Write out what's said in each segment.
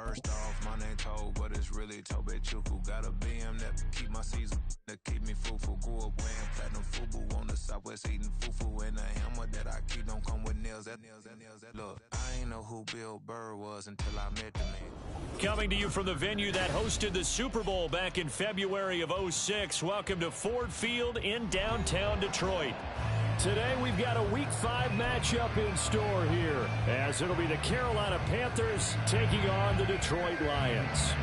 First off, my name Toe, but it's really Tobe Chuku. Got a BM that keep my season, that keep me fruitful. Grew up wearing platinum FUBU on the Southwest eating fufu. And the hammer that I keep don't come with nails. Look, I ain't know who Bill Burr was until I met the man. Coming to you from the venue that hosted the Super Bowl back in February of '06. Welcome to Ford Field in downtown Detroit. Today we've got a Week 5 matchup in store here, as it'll be the Carolina Panthers taking on the Detroit Lions.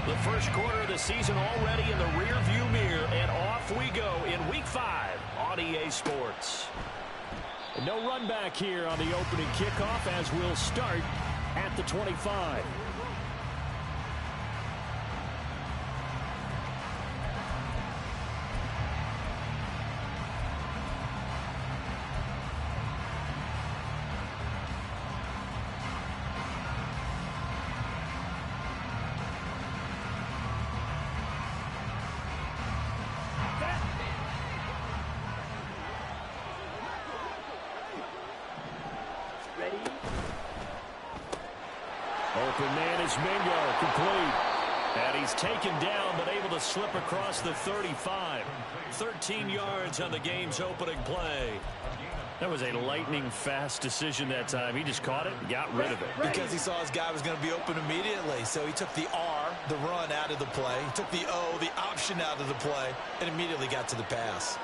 The first quarter of the season already in the rearview mirror, and off we go in Week 5 on EA Sports. No run back here on the opening kickoff, as we'll start at the 25. Open man is Mingo, complete. And he's taken down, but able to slip across the 35. 13 yards on the game's opening play. That was a lightning-fast decision that time. He just caught it and got rid of it. Because he saw his guy was going to be open immediately. So he took the R, the run, out of the play. He took the O, the option, out of the play, and immediately got to the pass.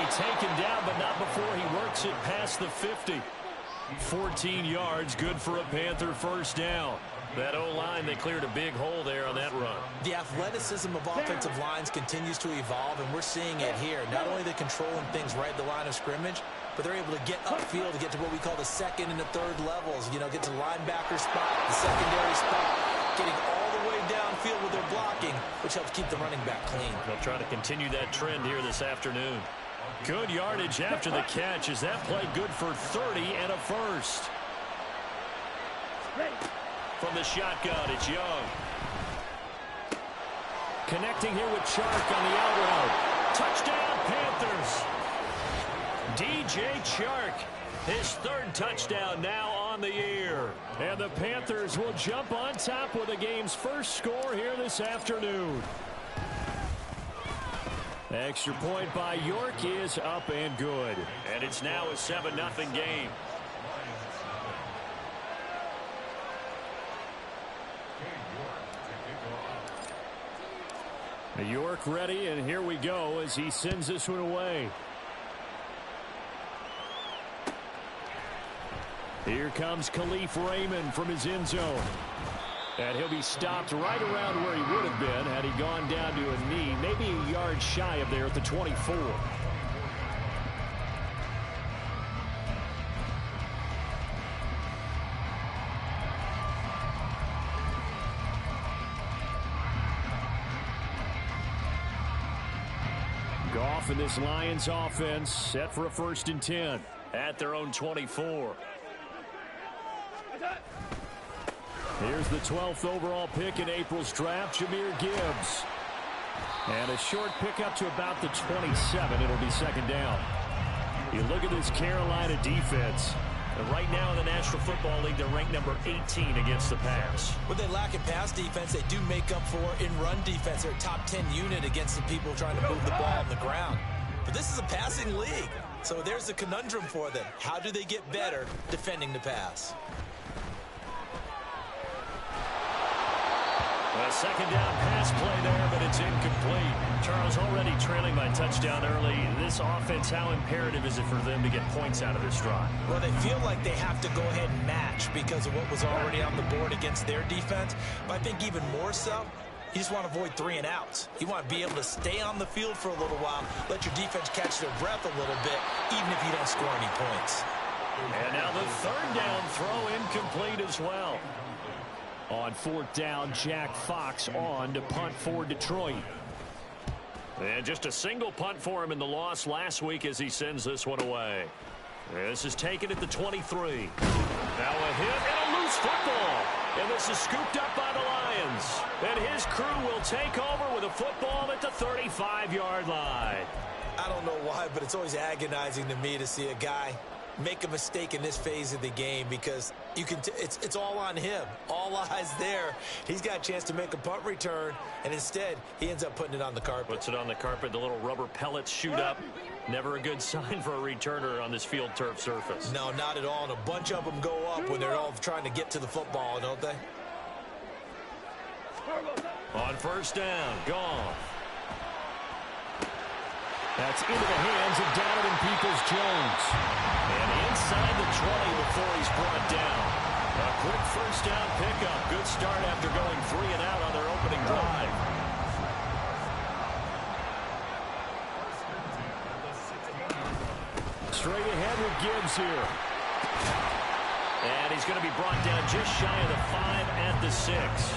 Taken down, but not before he works it past the 50. 14 yards, good for a Panther first down. That O-line, they cleared a big hole there on that run. The athleticism of offensive lines continues to evolve, and we're seeing it here. Not only are they controlling things right at the line of scrimmage, but they're able to get upfield to get to what we call the second and the third levels. You know, get to the linebacker spot, the secondary spot, getting all the way downfield with their blocking, which helps keep the running back clean. They'll try to continue that trend here this afternoon. Good yardage after the catch as that play good for 30 and a first. From the shotgun, it's Young. Connecting here with Chark on the out route. Touchdown, Panthers. DJ Chark, his third touchdown now on the year. And the Panthers will jump on top with the game's first score here this afternoon. Extra point by York is up and good. And it's now a 7-0 game. York ready, and here we go as he sends this one away. Here comes Khalif Raymond from his end zone. And he'll be stopped right around where he would have been had he gone down to a knee, maybe a yard shy of there at the 24. Goff and this Lions offense set for a 1st and 10 at their own 24. Here's the 12th overall pick in April's draft, Jahmyr Gibbs. And a short pickup to about the 27. It'll be 2nd down. You look at this Carolina defense. And right now in the National Football League, they're ranked number 18 against the pass. What they lack in pass defense, they do make up for in run defense. They're a top 10 unit against the people trying to move the ball on the ground. But this is a passing league. So there's a conundrum for them. How do they get better defending the pass? A 2nd down pass play there, but it's incomplete. Charles, already trailing by touchdown early. This offense, how imperative is it for them to get points out of this drive? Well, they feel like they have to go ahead and match because of what was already on the board against their defense. But I think even more so, you just want to avoid 3 and outs. You want to be able to stay on the field for a little while, let your defense catch their breath a little bit, even if you don't score any points. And now the 3rd down throw incomplete as well. On 4th down, Jack Fox on to punt for Detroit. And just a single punt for him in the loss last week as he sends this one away. This is taken at the 23. Now a hit and a loose football. And this is scooped up by the Lions. ends. And his crew will take over with a football at the 35-yard line. I don't know why, but it's always agonizing to me to see a guy make a mistake in this phase of the game, because you can it's all on him. All eyes there. He's got a chance to make a punt return, and instead he ends up putting it on the carpet. Puts it on the carpet. The little rubber pellets shoot up. Never a good sign for a returner on this field turf surface. No, not at all. And a bunch of them go up when they're all trying to get to the football, don't they? On first down, gone. That's into the hands of Donovan Peoples-Jones. And inside the 20 before he's brought down. A quick first down pickup. Good start after going 3 and out on their opening drive. Straight ahead with Gibbs here. And he's going to be brought down just shy of the 5 at the 6.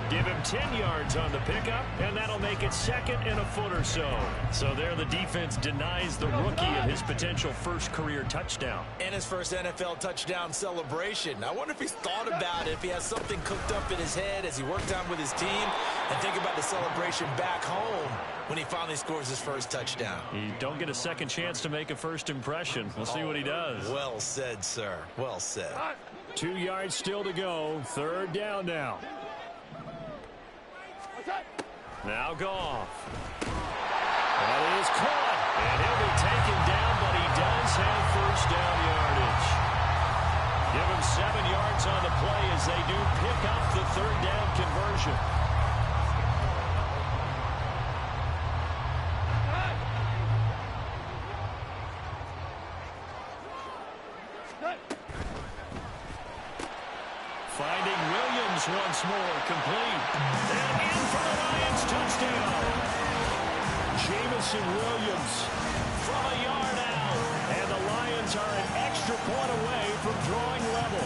Give him 10 yards on the pickup, and that'll make it second and a foot or so. So there the defense denies the rookie of his potential first career touchdown. And his first NFL touchdown celebration. I wonder if he's thought about it, if he has something cooked up in his head as he worked on with his team, and think about the celebration back home when he finally scores his first touchdown. You don't get a second chance to make a first impression. We'll see what he does. Well said, sir. Well said. 2 yards still to go. Third down now. Now Goff. That is caught. And he'll be taken down, but he does have first down yardage. Give him 7 yards on the play as they do pick up the third down conversion. Finding Williams once more, complete. And in for the Lions, touchdown. Jamison Williams from a yard out. And the Lions are an extra point away from drawing level.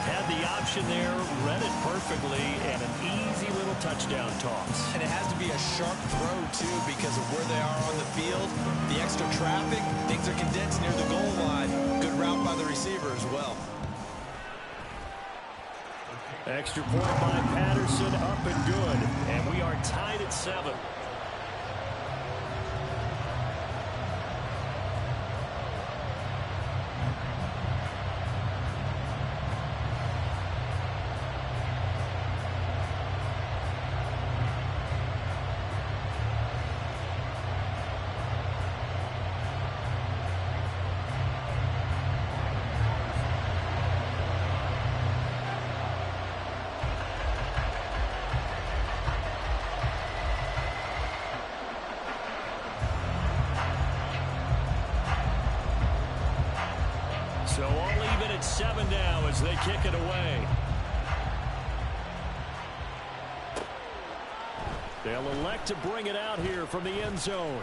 Had the option there, read it perfectly, and an easy little touchdown toss. And it has to be a sharp throw, too, because of where they are on the field. The extra traffic, things are condensed near the goal line. Good route by the receiver as well. Extra point by Patterson, up and good. And we are tied at 7. So all even at 7 now as they kick it away. They'll elect to bring it out here from the end zone.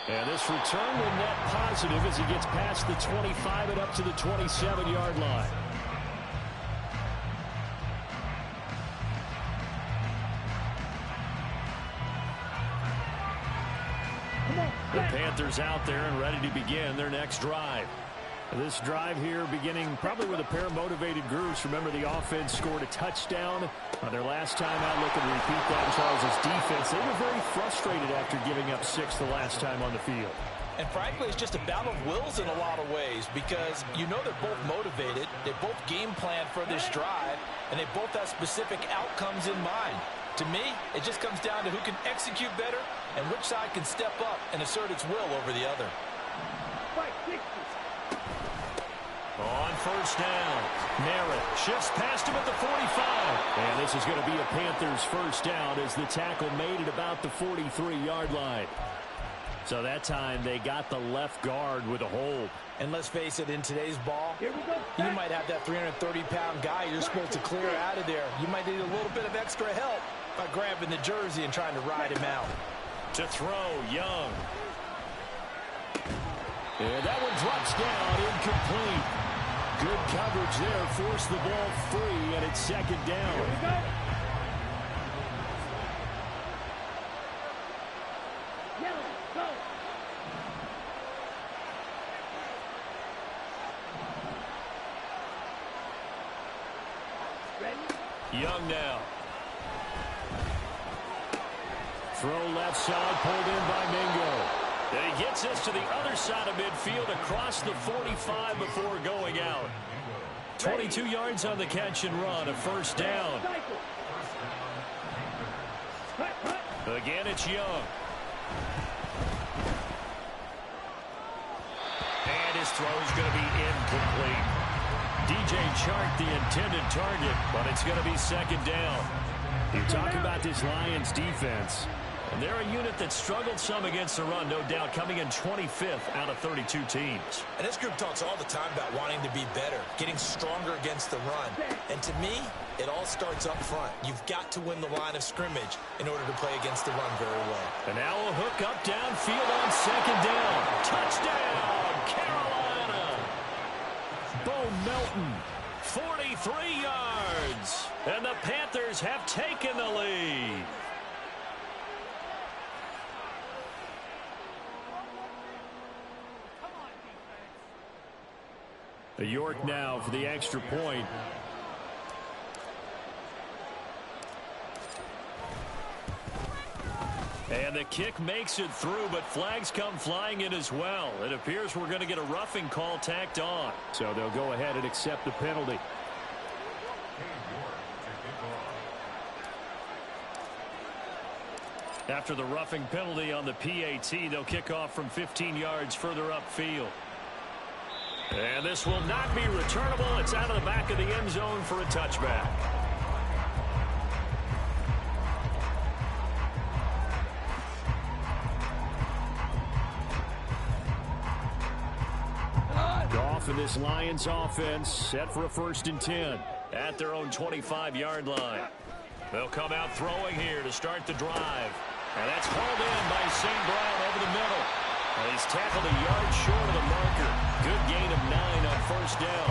And this return will net positive as he gets past the 25 and up to the 27-yard line. The Panthers out there and ready to begin their next drive. This drive here beginning probably with a pair of motivated groups. Remember, the offense scored a touchdown on their last time out. Looking to repeat that in Charles' defense. They were very frustrated after giving up 6 the last time on the field. And frankly, it's just a battle of wills in a lot of ways, because you know they're both motivated. They both game plan for this drive, and they both have specific outcomes in mind. To me, it just comes down to who can execute better and which side can step up and assert its will over the other. On first down, Merritt shifts past him at the 45. And this is going to be a Panthers first down as the tackle made it about the 43-yard line. So that time they got the left guard with a hold. And let's face it, in today's ball, you might have that 330-pound guy you're supposed to clear out of there. You might need a little bit of extra help by grabbing the jersey and trying to ride him out. To throw, Young. And that one drops down, incomplete. Good coverage there, forced the ball free, and it's second down. Here we go. Yellow, go. Ready? Young now. Throw left side, pulled in by Mingo. And he gets us to the other side of midfield across the 45 before going out. 22 yards on the catch and run, a first down. Again, it's Young. And his throw is going to be incomplete. DJ Chark, the intended target, but it's going to be second down. You talk about this Lions defense, and they're a unit that struggled some against the run, no doubt, coming in 25th out of 32 teams. And this group talks all the time about wanting to be better, getting stronger against the run. And to me, it all starts up front. You've got to win the line of scrimmage in order to play against the run very well. And now a hook up downfield on second down. Touchdown, Carolina. Bo Melton, 43 yards. And the Panthers have taken the lead. York now for the extra point. And the kick makes it through, but flags come flying in as well. It appears we're going to get a roughing call tacked on. So they'll go ahead and accept the penalty. After the roughing penalty on the PAT, they'll kick off from 15 yards further upfield. And this will not be returnable. It's out of the back of the end zone for a touchback. Goff and this Lions offense set for a 1st and 10 at their own 25-yard line. They'll come out throwing here to start the drive. And that's hauled in by St. Brown over the middle. And he's tackled a yard short of the marker. Good gain of 9 on first down.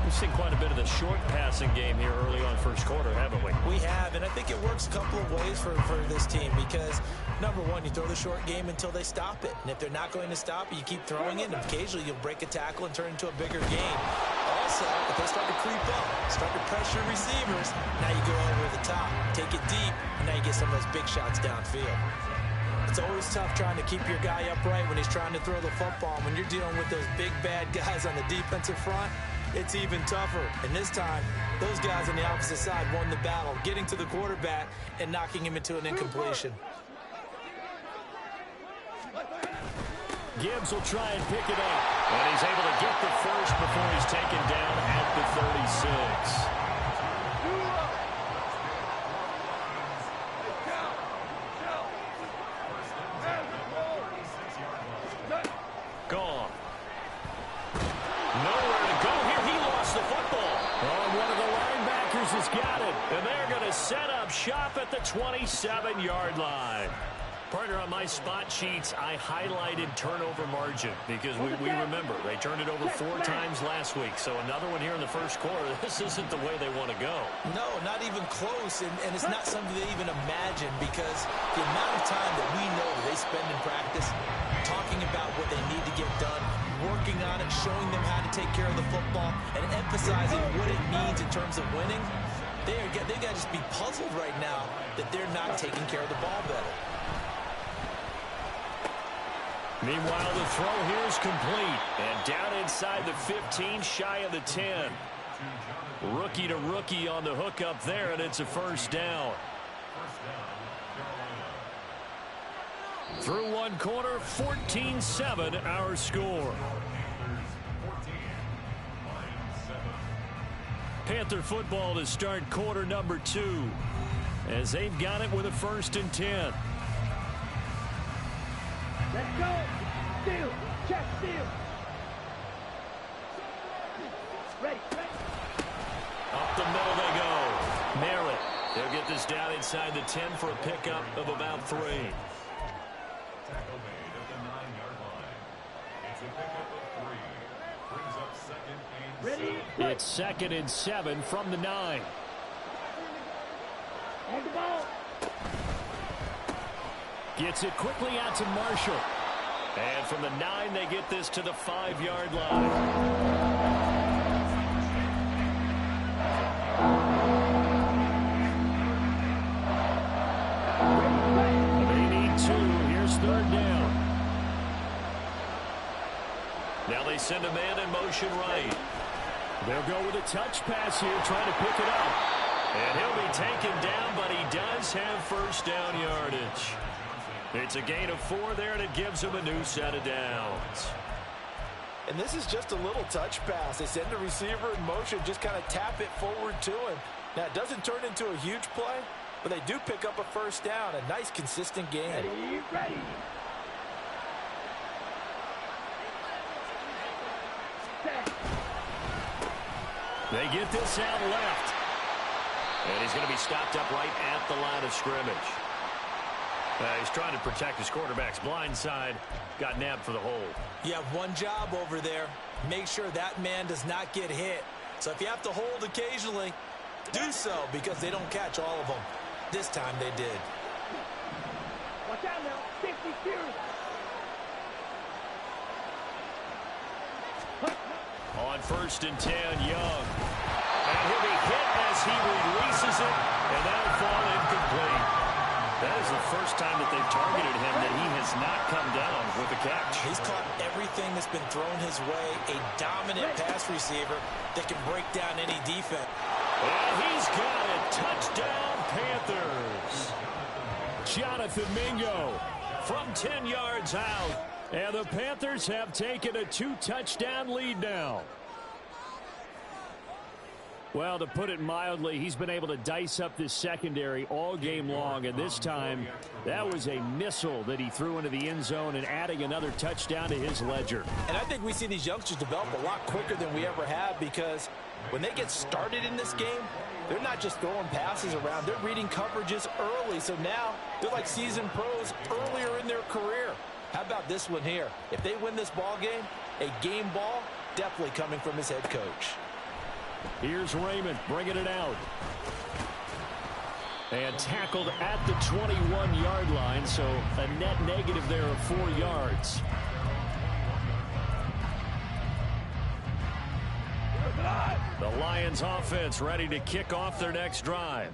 We've seen quite a bit of the short passing game here early on first quarter, haven't we? We have, and I think it works a couple of ways for this team because, number one, you throw the short game until they stop it. And if they're not going to stop it, you keep throwing it, and occasionally you'll break a tackle and turn it into a bigger gain. Also, if they start to creep up, start to pressure receivers, now you go over the top, take it deep, and now you get some of those big shots downfield. It's always tough trying to keep your guy upright when he's trying to throw the football. When you're dealing with those big, bad guys on the defensive front, it's even tougher. And this time, those guys on the opposite side won the battle, getting to the quarterback and knocking him into an incompletion. Gibbs will try and pick it up. And he's able to get the first before he's taken down at the 36. Gone. Nowhere to go here. He lost the football. Oh, one of the linebackers has got it. And they're going to set up shop at the 27-yard line. Partner, on my spot sheets, I highlighted turnover margin because we remember they turned it over 4 times last week. So another one here in the first quarter. This isn't the way they want to go. No, not even close. And it's not something they even imagine because the amount of time that we know that they spend in practice talking about what they need to get done, working on it, showing them how to take care of the football, and emphasizing what it means in terms of winning, they got to just be puzzled right now that they're not taking care of the ball better. Meanwhile, the throw here is complete. And down inside the 15, shy of the 10. Rookie to rookie on the hook up there, and it's a first down. Through one quarter, 14-7 our score. Panther football to start quarter number 2 as they've got it with a 1st and 10. Let's go. Steal. Check steal. Ready. Up the middle they go. Merritt. They'll get this down inside the 10 for a pickup of about 3. Tackle made at the 9-yard line. It's a pickup of 3. Brings up 2nd and 7. It's 2nd and 7 from the 9. On the ball. Gets it quickly out to Marshall. And from the 9, they get this to the 5-yard line. Ready. they send a man in motion right. They'll go with a touch pass here, trying to pick it up. And he'll be taken down, but he does have first down yardage. It's a gain of 4 there, and it gives him a new set of downs. And this is just a little touch pass. They send the receiver in motion, just kind of tap it forward to him. Now, it doesn't turn into a huge play, but they do pick up a first down. A nice, consistent game. Ready. They get this out left. And he's going to be stopped up right at the line of scrimmage. He's trying to protect his quarterback's blind side. Got nabbed for the hold. You have one job over there. Make sure that man does not get hit. So if you have to hold occasionally, do so, because they don't catch all of them. This time they did. Watch out now. 52. On 1st and 10, Young. And he'll be hit as he releases it, and that'll fall incomplete. That is the first time that they've targeted him that he has not come down with a catch. He's caught everything that's been thrown his way. A dominant pass receiver that can break down any defense. And he's got it. Touchdown, Panthers. Jonathan Mingo from 10 yards out. And the Panthers have taken a 2-touchdown lead now. Well, to put it mildly, he's been able to dice up this secondary all game long, and this time that was a missile that he threw into the end zone and adding another touchdown to his ledger. And I think we see these youngsters develop a lot quicker than we ever have, because when they get started in this game, they're not just throwing passes around. They're reading coverages early, so now they're like seasoned pros earlier in their career. How about this one here? If they win this ball game, a game ball definitely coming from his head coach. Here's Raymond bringing it out. And tackled at the 21-yard line, so a net negative there of 4 yards. The Lions offense ready to kick off their next drive.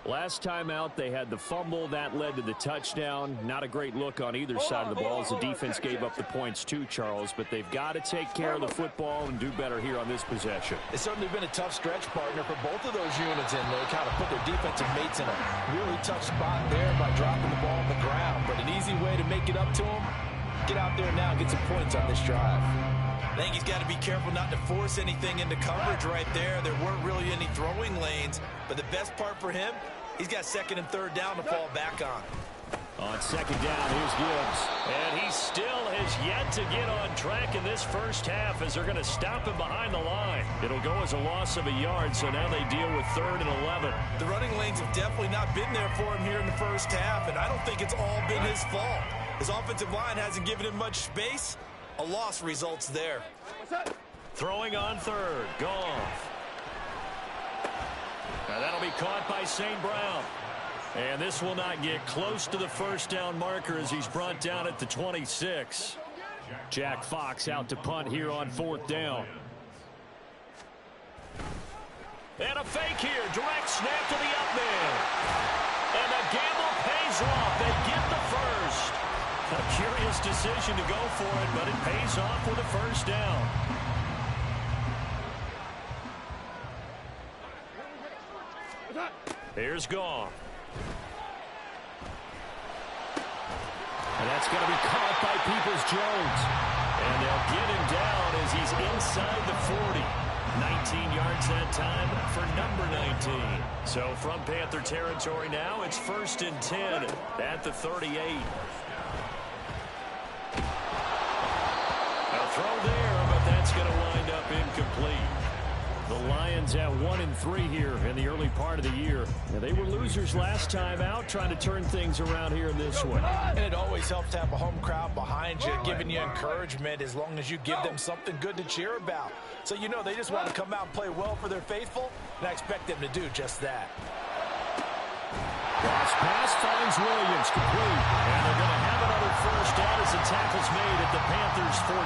Last time out, they had the fumble. That led to the touchdown. Not a great look on either side of the ball as the defense gave up the points too, Charles. But they've got to take care of the football and do better here on this possession. It's certainly been a tough stretch, partner, for both of those units, and they kind of put their defensive mates in a really tough spot there by dropping the ball on the ground. But an easy way to make it up to them, get out there now and get some points on this drive. I think he's got to be careful not to force anything into coverage right there. There weren't really any throwing lanes, but the best part for him, he's got 2nd and 3rd down to fall back on. On 2nd down, here's Gibbs. And he still has yet to get on track in this first half as they're going to stop him behind the line. It'll go as a loss of a yard, so now they deal with 3rd and 11. The running lanes have definitely not been there for him here in the first half, and I don't think it's all been his fault. His offensive line hasn't given him much space. A loss results there. Throwing on 3rd, Goff. Now that'll be caught by St. Brown. And this will not get close to the first down marker as he's brought down at the 26. Jack Fox out to punt here on 4th down. And a fake here. Direct snap to the up man. And the gamble pays off. They get the first. A curious decision to go for it, but it pays off with a first down. Here's Goff. And that's going to be caught by Peoples-Jones. And they'll get him down as he's inside the 40. 19 yards that time for number 19. So from Panther territory now, it's 1st and 10 at the 38. A throw there, but that's going to wind up incomplete. The Lions at 1-3 here in the early part of the year. Now, they were losers last time out, trying to turn things around here in this one. And it always helps to have a home crowd behind you, giving you encouragement as long as you give them something good to cheer about. So you know they just want to come out and play well for their faithful, and I expect them to do just that. Cross pass finds Williams, complete. And they're going to have another first down as the tackle's made at the Panthers' 14.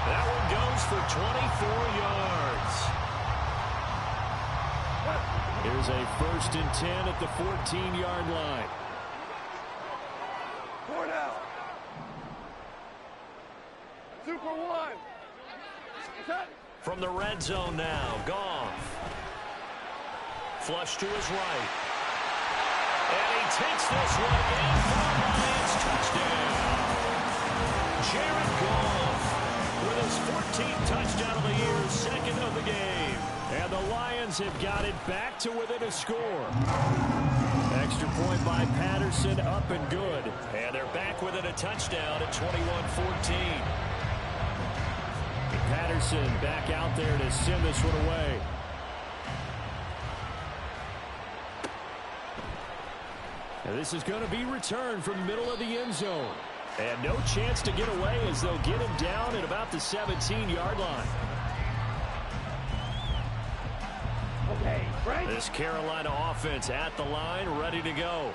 That one goes for 24 yards. Here's a 1st and 10 at the 14-yard line. 4 down. 2 for 1. From the red zone now, Goff. Flush to his right. And he takes this one in for a Lions touchdown. Jared Goff with his 14th touchdown of the year, second of the game. And the Lions have got it back to within a score. Extra point by Patterson, up and good. And they're back within a touchdown at 21-14. Patterson back out there to send this one away. And this is going to be returned from the middle of the end zone. And no chance to get away as they'll get him down at about the 17-yard line. Okay, right. This Carolina offense at the line, ready to go.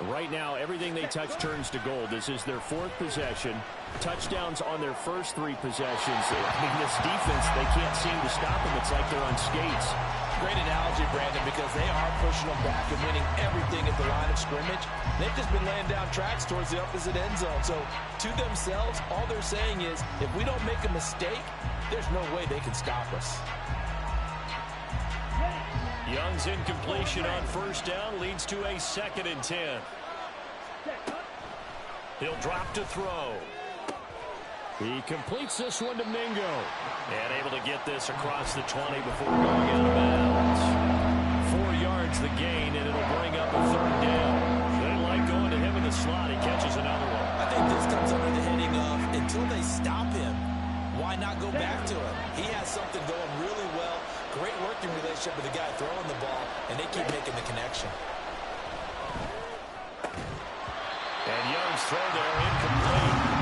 Right now, everything they touch turns to gold. This is their fourth possession. Touchdowns on their first three possessions. I mean, this defense, they can't seem to stop them. It's like they're on skates. Great analogy, Brandon, because they are pushing them back and winning everything at the line of scrimmage. They've just been laying down tracks towards the opposite end zone. So, to themselves, all they're saying is, if we don't make a mistake, there's no way they can stop us. Young's incompletion on first down leads to a 2nd and 10. He'll drop to throw. He completes this one to Mingo. And able to get this across the 20 before going out of bounds. 4 yards the gain, and it'll bring up a 3rd down. They like going to him in the slot. He catches another one. I think this comes under the heading of, until they stop him, why not go back to him? He has something going really well. Great working relationship with the guy throwing the ball, and they keep making the connection. And Young's throw there incomplete.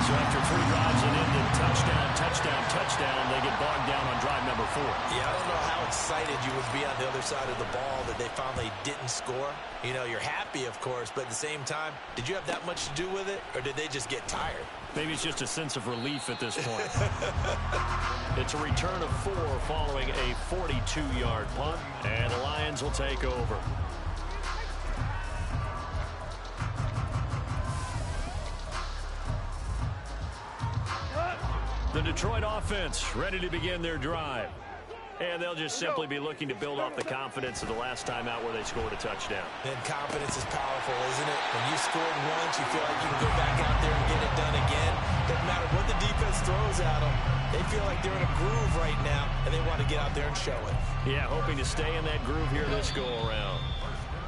So after 3 drives and into touchdown, touchdown, touchdown, they get bogged down on drive number 4. Yeah, I don't know how excited you would be on the other side of the ball that they finally didn't score. You know, you're happy, of course, but at the same time, did you have that much to do with it, or did they just get tired? Maybe it's just a sense of relief at this point. It's a return of 4 following a 42-yard punt, and the Lions will take over. The Detroit offense ready to begin their drive. And they'll just simply be looking to build off the confidence of the last time out where they scored a touchdown. And confidence is powerful, isn't it? When you scored once, you feel like you can go back out there and get it done again. Doesn't matter what the defense throws at them. They feel like they're in a groove right now, and they want to get out there and show it. Yeah, hoping to stay in that groove here this go-around.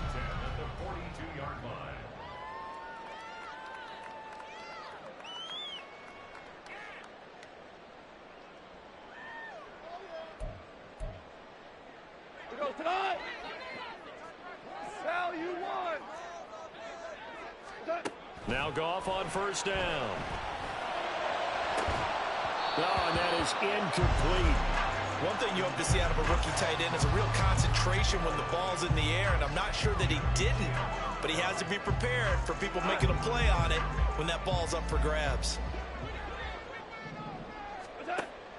At the 42-yard line. We go tonight. How you want. Now Goff on first down. Oh, and that is incomplete. One thing you hope to see out of a rookie tight end is a real concentration when the ball's in the air, and I'm not sure that he didn't, but he has to be prepared for people making a play on it when that ball's up for grabs.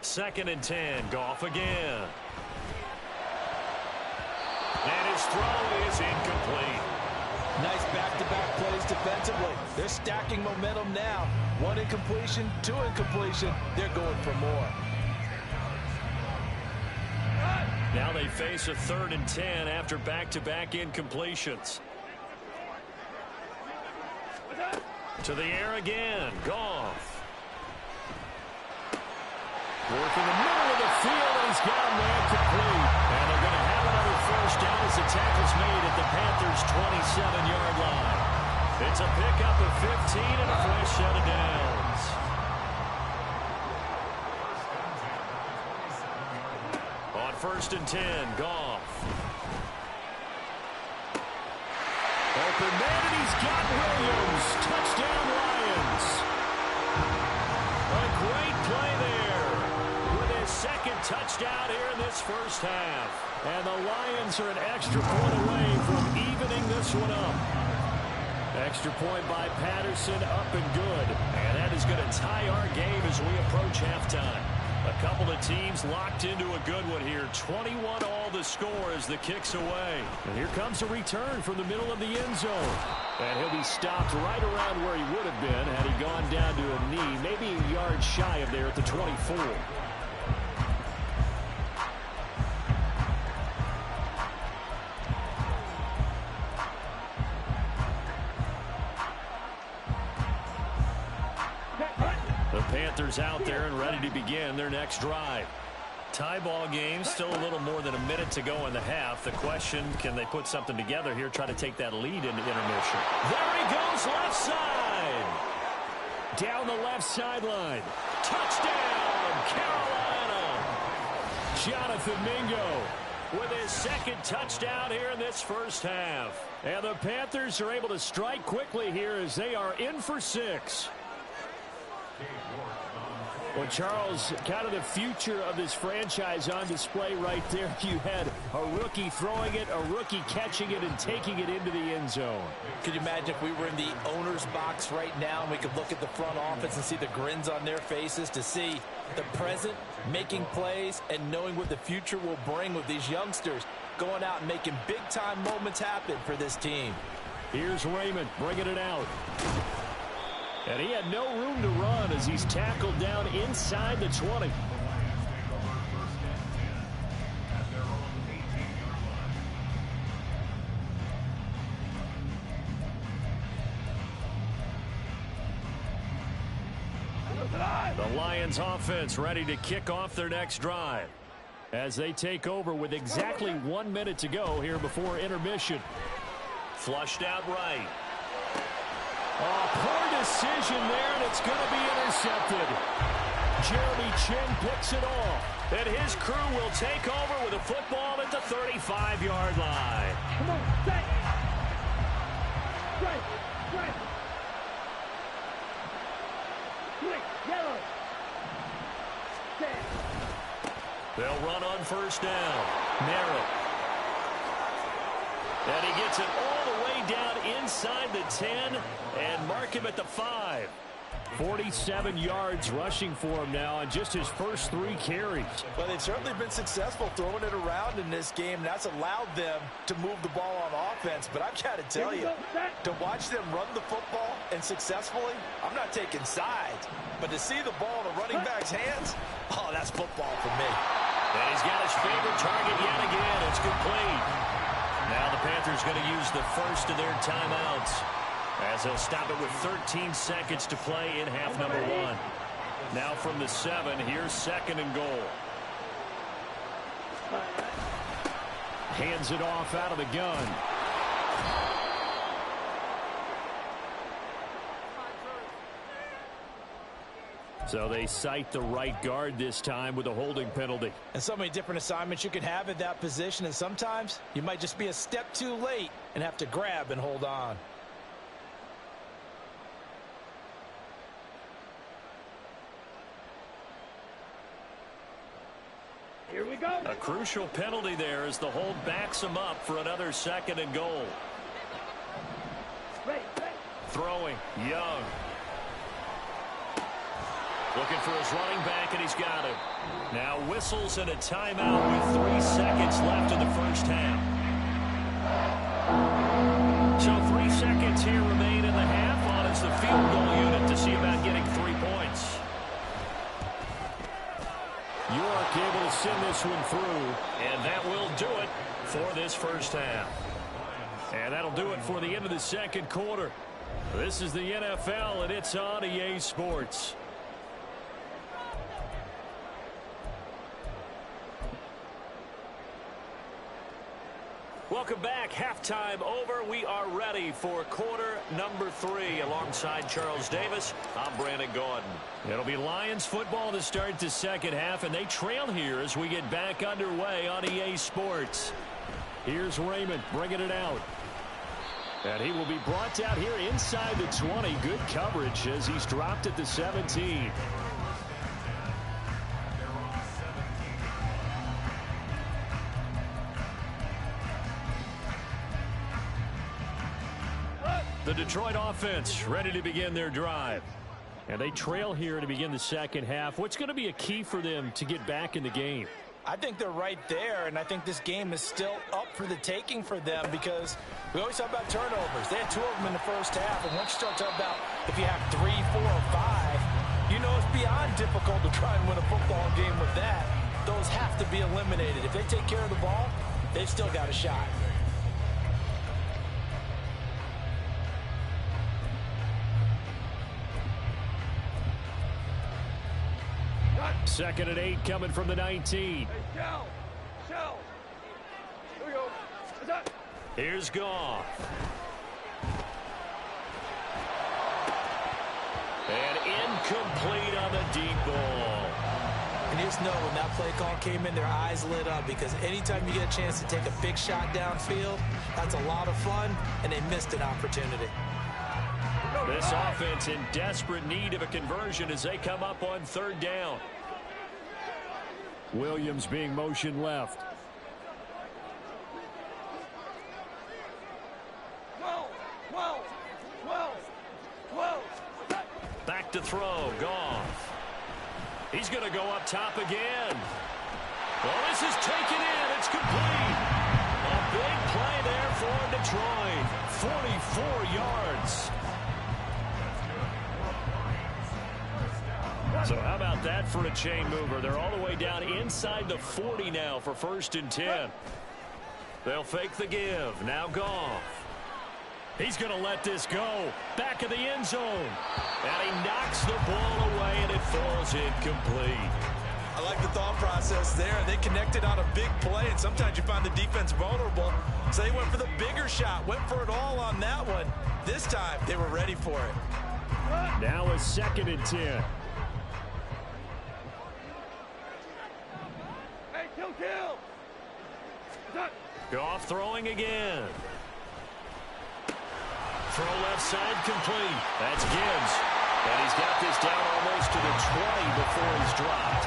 2nd and 10, Goff again. And his throw is incomplete. Nice back-to-back plays defensively. They're stacking momentum now. 1 incompletion, 2 incompletion. They're going for more. Now they face a 3rd and 10 after back-to-back incompletions. To the air again, Goff. Work in the middle of the field, and he's got him there complete. And they're going to have another first down as the tackle's made at the Panthers' 27-yard line. It's a pickup of 15 and a fresh set of downs. On 1st and 10, Goff. Open man, and he's got Williams. Touchdown, Lions. A great play there. With his 2nd touchdown here in this first half. And the Lions are an extra point away from evening this one up. Extra point by Patterson, up and good. And that is going to tie our game as we approach halftime. A couple of teams locked into a good one here. 21 all the score as the kick's away. And here comes a return from the middle of the end zone. And he'll be stopped right around where he would have been had he gone down to a knee, maybe a yard shy of there at the 24. Panthers out there and ready to begin their next drive. Tie ball game, still a little more than a minute to go in the half. The question, can they put something together here, try to take that lead into intermission? There he goes, left side. Down the left sideline. Touchdown, Carolina. Jonathan Mingo with his second touchdown here in this first half. And the Panthers are able to strike quickly here as they are in for 6. Well, Charles, kind of the future of this franchise on display right there. You had a rookie throwing it, a rookie catching it, and taking it into the end zone. Could you imagine if we were in the owner's box right now and we could look at the front office and see the grins on their faces, to see the present making plays and knowing what the future will bring with these youngsters going out and making big-time moments happen for this team. Here's Raymond bringing it out. And he had no room to run as he's tackled down inside the 20. The Lions offense ready to kick off their next drive as they take over with exactly 1 minute to go here before intermission. Flushed out right. Oh, poor decision there, and it's going to be intercepted. Jeremy Chin picks it off, and his crew will take over with a football at the 35-yard line. Come on, set. Strike, strike. Quick, yellow. Set. They'll run on first down. Narrow. And he gets it all the way down inside the 10 and mark him at the 5. 47 yards rushing for him now on just his first 3 carries. Well, they've certainly been successful throwing it around in this game, and that's allowed them to move the ball on offense. But I've got to tell you, to watch them run the football and successfully, I'm not taking sides. But to see the ball in a running back's hands, oh, that's football for me. And he's got his favorite target yet again. It's complete. Now the Panthers going to use the first of their timeouts as they'll stop it with 13 seconds to play in half number 1. Now from the 7, here's 2nd and goal. Hands it off out of the gun. So they cite the right guard this time with a holding penalty. And so many different assignments you can have at that position, and sometimes you might just be a step too late and have to grab and hold on. Here we go. A crucial penalty there as the hold backs him up for another 2nd and goal. Right, right. Throwing, Young. Looking for his running back, and he's got it. Now whistles and a timeout with 3 seconds left in the first half. So 3 seconds here remain in the half on as the field goal unit to see about getting 3 points. York able to send this one through, and that will do it for this first half. And that'll do it for the end of the second quarter. This is the NFL, and it's on EA Sports. Welcome back. Halftime over. We are ready for quarter number 3. Alongside Charles Davis, I'm Brandon Gordon. It'll be Lions football to start the second half, and they trail here as we get back underway on EA Sports. Here's Raymond bringing it out. And he will be brought down here inside the 20. Good coverage as he's dropped at the 17. The Detroit offense ready to begin their drive. And they trail here to begin the second half. What's going to be a key for them to get back in the game? I think they're right there, and I think this game is still up for the taking for them because we always talk about turnovers. They had 2 of them in the first half, and once you start talking about if you have 3, 4, or 5, you know it's beyond difficult to try and win a football game with that. Those have to be eliminated. If they take care of the ball, they've still got a shot. 2nd and 8 coming from the 19. Hey, Shell. Here we go. What's up? Here's Goff. And incomplete on the deep ball. And you just know when that play call came in, their eyes lit up, because anytime you get a chance to take a big shot downfield, that's a lot of fun, and they missed an opportunity. This offense in desperate need of a conversion as they come up on 3rd down. Williams being motion left. Back to throw. Goff. He's going to go up top again. Well, this is taken in. It's complete. A big play there for Detroit. 44 yards. So how about that for a chain mover? They're all the way down inside the 40 now for 1st and 10. They'll fake the give. Now Goff. He's going to let this go. Back of the end zone. And he knocks the ball away, and it falls incomplete. I like the thought process there. They connected on a big play, and sometimes you find the defense vulnerable. So they went for the bigger shot, went for it all on that one. This time, they were ready for it. Now a 2nd and 10. Hey, kill. Goff throwing again. Throw left side complete. That's Gibbs. And he's got this down almost to the 20 before he's dropped.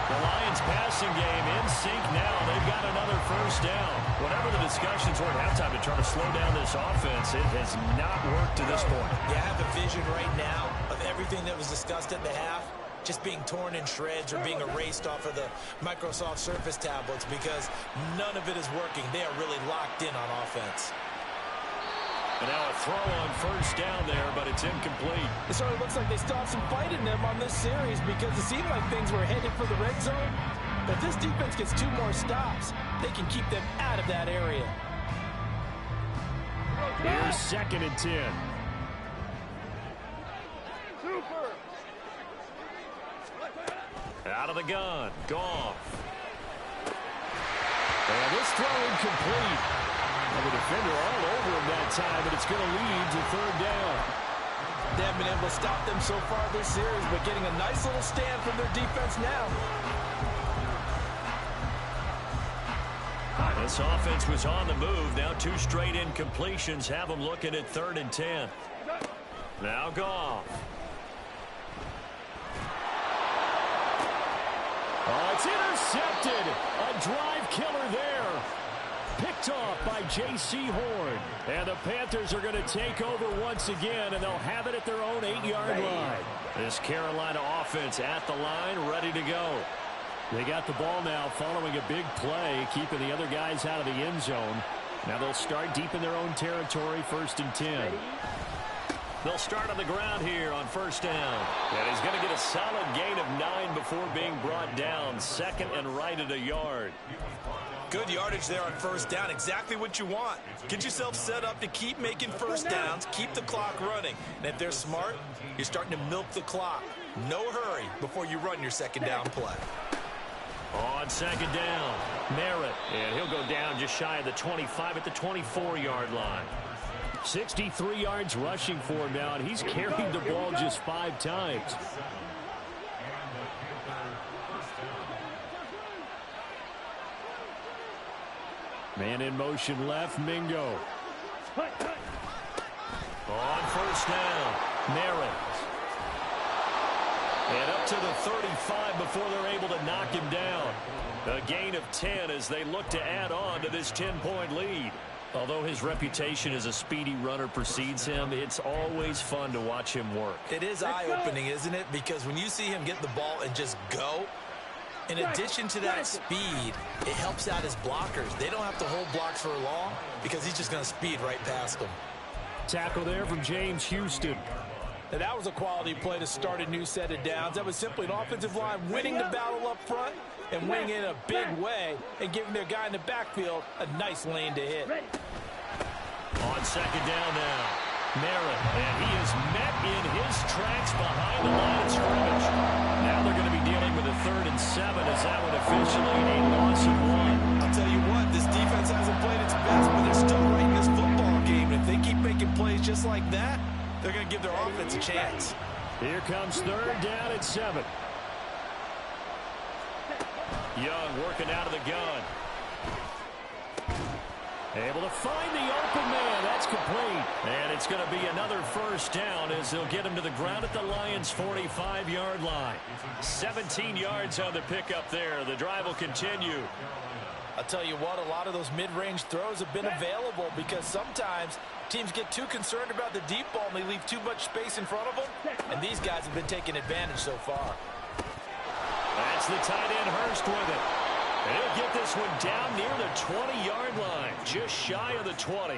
The Lions passing game in sync now. They've got another 1st down. Whatever the discussions were at halftime to try to slow down this offense, it has not worked to this point. Yeah, I have a vision right now of everything that was discussed at the half just being torn in shreds or being erased off of the Microsoft Surface tablets, because none of it is working. They are really locked in on offense. And now a throw on 1st down there, but it's incomplete. It certainly looks like they still have some fight in them on this series, because it seemed like things were headed for the red zone. But if this defense gets 2 more stops, they can keep them out of that area. Here's 2nd and 10. Super. Out of the gun. Goff. And this throw incomplete. The defender all over him that time, but it's going to lead to 3rd down. They haven't been able to stop them so far this series, but getting a nice little stand from their defense now. This offense was on the move. Now 2 straight incompletions have them looking at 3rd and 10. Now Goff. Oh, it's intercepted. A drive killer there. Picked off by J.C. Horn. And the Panthers are going to take over once again, and they'll have it at their own 8-yard line. This Carolina offense at the line, ready to go. They got the ball now following a big play, keeping the other guys out of the end zone. Now they'll start deep in their own territory, 1st and 10. They'll start on the ground here on 1st down. And he's going to get a solid gain of 9 before being brought down. 2nd and right at a yard. Good yardage there on 1st down. Exactly what you want. Get yourself set up to keep making 1st downs, keep the clock running. And if they're smart, you're starting to milk the clock. No hurry before you run your 2nd down play. On 2nd down, Merritt. And he'll go down just shy of the 25 at the 24-yard line. 63 yards rushing for him now, and he's carried the ball just 5 times. Man in motion left, Mingo. On 1st down, Merritt. And up to the 35 before they're able to knock him down. A gain of 10 as they look to add on to this 10-point lead. Although his reputation as a speedy runner precedes him, it's always fun to watch him work. It is eye-opening, isn't it? Because when you see him get the ball and just go, in addition to that speed, it helps out his blockers. They don't have to hold blocks for long because he's just going to speed right past them. Tackle there from James Houston. And that was a quality play to start a new set of downs. That was simply an offensive line winning the battle up front and winning in a big way and giving their guy in the backfield a nice lane to hit. On 2nd down now, Merritt, and he is met in his tracks behind the line of scrimmage. Now they're going to be dealing with a 3rd and 7 as that one officially a loss of 1. I'll tell you what, this defense hasn't played its best, but they're still right in this football game. If they keep making plays just like that, they're going to give their offense a chance. Here comes 3rd down and 7. Young working out of the gun. Able to find the open man. That's complete. And it's going to be another 1st down as they'll get him to the ground at the Lions' 45-yard line. 17 yards on the pickup there. The drive will continue. I'll tell you what, a lot of those mid-range throws have been available because sometimes teams get too concerned about the deep ball and they leave too much space in front of them. And these guys have been taking advantage so far. That's the tight end Hurst with it. And he'll get this one down near the 20-yard line, just shy of the 20.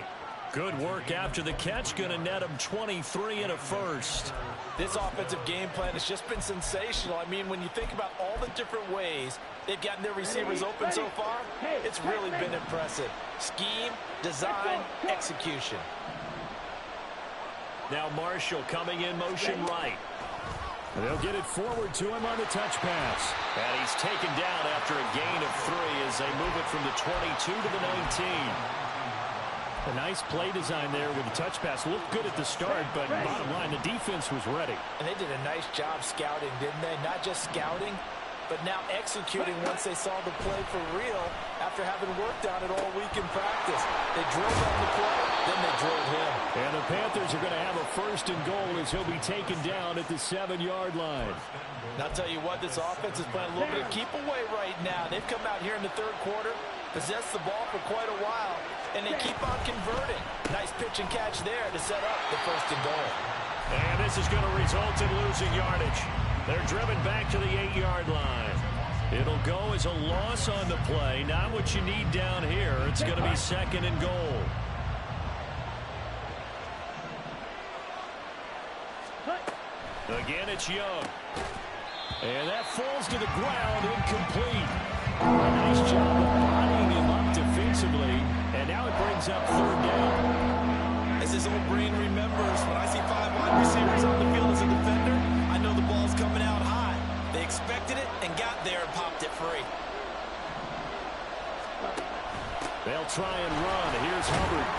Good work after the catch, going to net him 23 and a 1st. This offensive game plan has just been sensational. I mean, when you think about all the different ways they've gotten their receivers open so far, it's really been impressive. Scheme, design, execution. Now Marshall coming in motion right. They'll get it forward to him on the touch pass. And he's taken down after a gain of 3 as they move it from the 22 to the 19. A nice play design there with the touch pass. Looked good at the start, but bottom line, the defense was ready. And they did a nice job scouting, didn't they? Not just scouting, but now executing once they saw the play for real after having worked on it all week in practice. They drilled on the play, then they drilled him. And the Panthers are going to have a 1st and goal as he'll be taken down at the 7-yard line. And I'll tell you what, this offense is playing a little bit of keep away right now. They've come out here in the 3rd quarter, possessed the ball for quite a while, and they keep on converting. Nice pitch and catch there to set up the 1st and goal. And this is going to result in losing yardage. They're driven back to the 8-yard line. It'll go as a loss on the play. Not what you need down here. It's going to be 2nd and goal. Again, it's Young. And that falls to the ground, incomplete. A nice job of bodying him up defensively. And now it brings up 3rd down. As his old brain remembers, when I see 5 wide receivers on the field as a defender, I know the ball's coming out high. They expected it and got there and popped it free. They'll try and run. Here's Hubbard.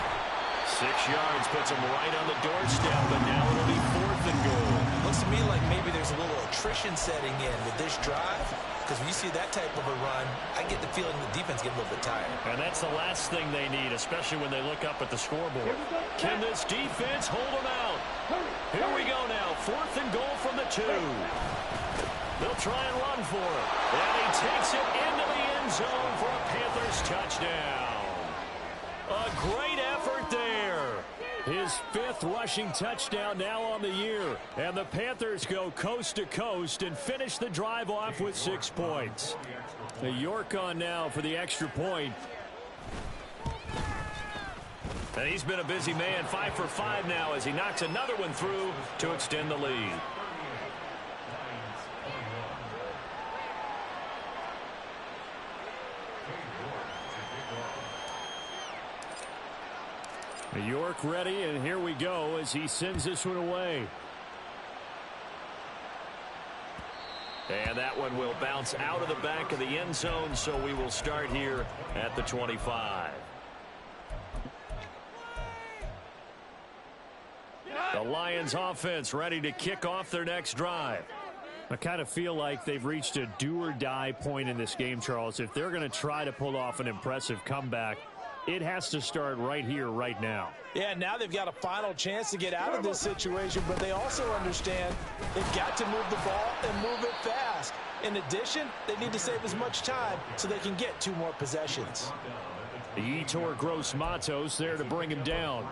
6 yards puts him right on the doorstep, but now it'll be 4th and goal. Looks to me like maybe there's a little attrition setting in with this drive, because when you see that type of a run, I get the feeling the defense gets a little bit tired. And that's the last thing they need, especially when they look up at the scoreboard. Can this defense hold them out? Here we go now. 4th and goal from the 2. They'll try and run for it. And he takes it into the end zone for a Panthers touchdown. A great effort there. His 5th rushing touchdown now on the year. And the Panthers go coast to coast and finish the drive off with 6 points. The York on now for the extra point. And he's been a busy man. 5 for 5 now as he knocks another one through to extend the lead. York ready, and here we go as he sends this one away. And that one will bounce out of the back of the end zone, so we will start here at the 25. The Lions offense ready to kick off their next drive. I kind of feel like they've reached a do-or-die point in this game, Charles. If they're going to try to pull off an impressive comeback, it has to start right here, right now. Yeah, now they've got a final chance to get out of this situation, but they also understand they've got to move the ball and move it fast. In addition, they need to save as much time so they can get 2 more possessions. The Yetur Gross-Matos there to bring him down.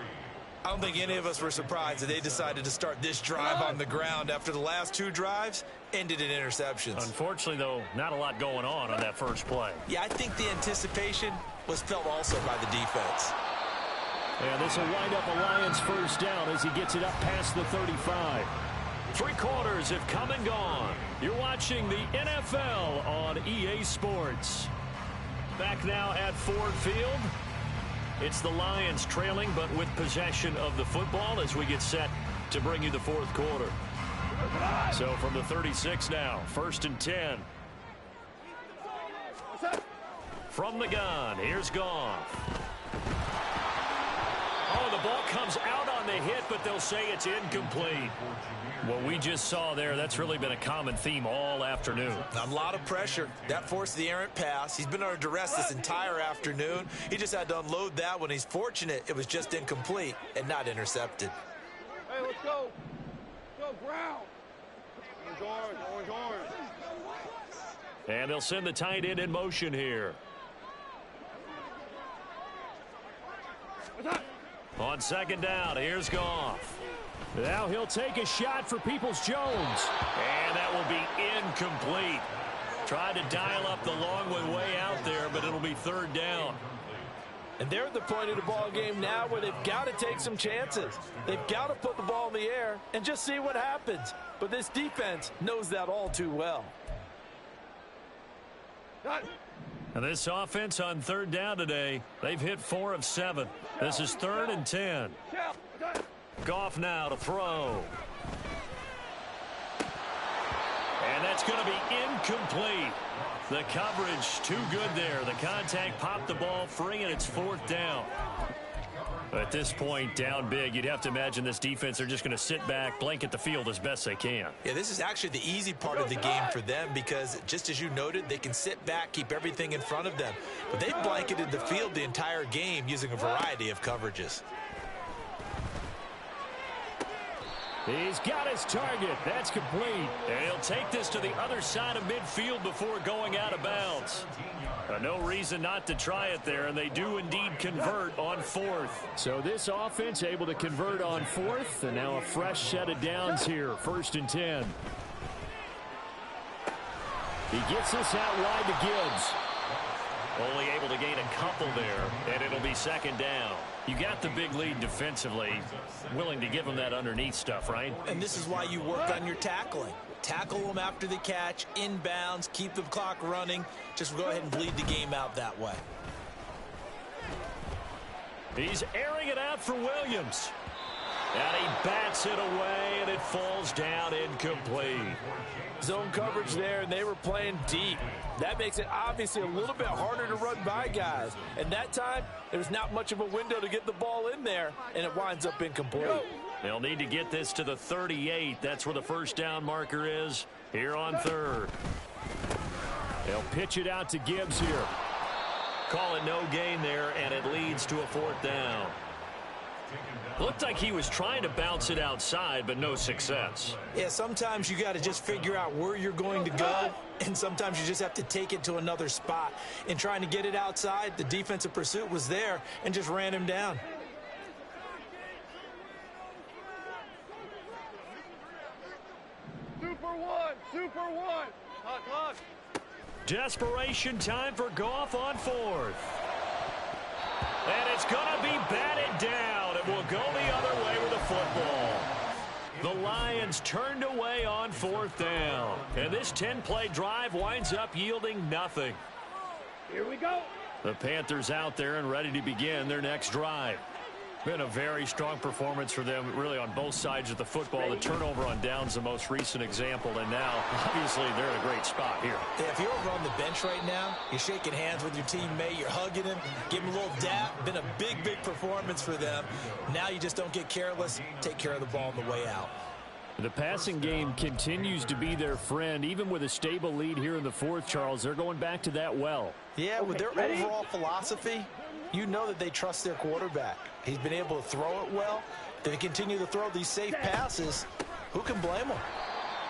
I don't think any of us were surprised that they decided to start this drive on the ground after the last 2 drives ended in interceptions. Unfortunately, though, not a lot going on that first play. Yeah, I think the anticipation was felt also by the defense. And this will wind up a Lions 1st down as he gets it up past the 35. 3 quarters have come and gone. You're watching the NFL on EA Sports. Back now at Ford Field. It's the Lions trailing, but with possession of the football as we get set to bring you the fourth quarter. So from the 36 now, 1st and 10. From the gun, here's Goff. Oh, the ball comes out on the hit, but they'll say it's incomplete. What we just saw there, that's really been a common theme all afternoon. A lot of pressure. That forced the errant pass. He's been under duress this entire afternoon. He just had to unload that one. He's fortunate it was just incomplete and not intercepted. Hey, let's go. Let's go, Brown. Orange. And they'll send the tight end in motion here. On 2nd down, here's Goff. Now he'll take a shot for Peoples-Jones. And that will be incomplete. Tried to dial up the long way out there, but it'll be 3rd down. And they're at the point of the ball game now where they've got to take some chances. They've got to put the ball in the air and just see what happens. But this defense knows that all too well. And this offense on 3rd down today, they've hit 4 of 7. This is 3rd and 10. Goff now to throw. And that's going to be incomplete. The coverage too good there. The contact popped the ball free, and it's 4th down. At this point, down big, you'd have to imagine this defense, they're just going to sit back, blanket the field as best they can. Yeah, this is actually the easy part of the game for them because, just as you noted, they can sit back, keep everything in front of them. But they've blanketed the field the entire game using a variety of coverages. He's got his target. That's complete. And he'll take this to the other side of midfield before going out of bounds. No reason not to try it there, and they do indeed convert on 4th. So this offense able to convert on 4th, and now a fresh set of downs here, 1st and 10. He gets this out wide to Gibbs. Only able to gain a couple there, and it'll be 2nd down. You got the big lead defensively, willing to give them that underneath stuff, right? And this is why you work on your tackling. Tackle them after the catch, inbounds, keep the clock running. Just go ahead and bleed the game out that way. He's airing it out for Williams. And he bats it away, and it falls down incomplete. Zone coverage there, and they were playing deep. That makes it obviously a little bit harder to run by guys. And that time, there's not much of a window to get the ball in there, and it winds up incomplete. They'll need to get this to the 38. That's where the 1st down marker is here on 3rd. They'll pitch it out to Gibbs here. Call it no gain there, and it leads to a 4th down. Looked like he was trying to bounce it outside, but no success. Yeah, sometimes you got to just figure out where you're going to go, and sometimes you just have to take it to another spot. In trying to get it outside, the defensive pursuit was there and just ran him down. Super one. Clock. Desperation time for Goff on 4th. And it's going to be batted down. It will go the other way with the football. The Lions turned away on 4th down. And this 10-play drive winds up yielding nothing. Here we go. The Panthers out there and ready to begin their next drive. Been a very strong performance for them, really, on both sides of the football. The turnover on downs, the most recent example, and now, obviously, they're in a great spot here. Yeah, if you're over on the bench right now, you're shaking hands with your teammate, you're hugging him, give him a little dap. Been a big, big performance for them. Now you just don't get careless. Take care of the ball on the way out. The passing game continues to be their friend. Even with a stable lead here in the 4th, Charles, they're going back to that well. Yeah, with their overall philosophy, you know that they trust their quarterback. He's been able to throw it well. They continue to throw these safe passes. Who can blame them?